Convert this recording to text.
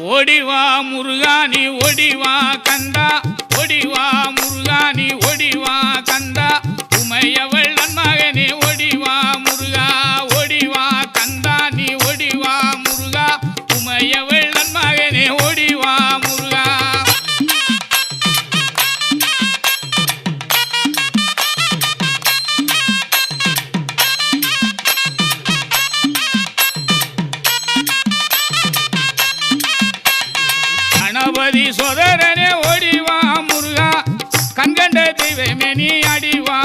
ஓடிவா முருகா நீ ஓடிவா கந்தா, ஓடிவா முருகா நீ ஓடிவா கந்தா, உமையவள் நன்மகனே ஓடிவா முருகா, ஓடிவா கந்தா நீ ஓடிவா முருகா, உமையவள் நன்மகனே ஓடிவா முருகா. கணபதி சோதரனே ஓடிவா முருகா, கண்கண்ட தெய்வமே நீ அடிவா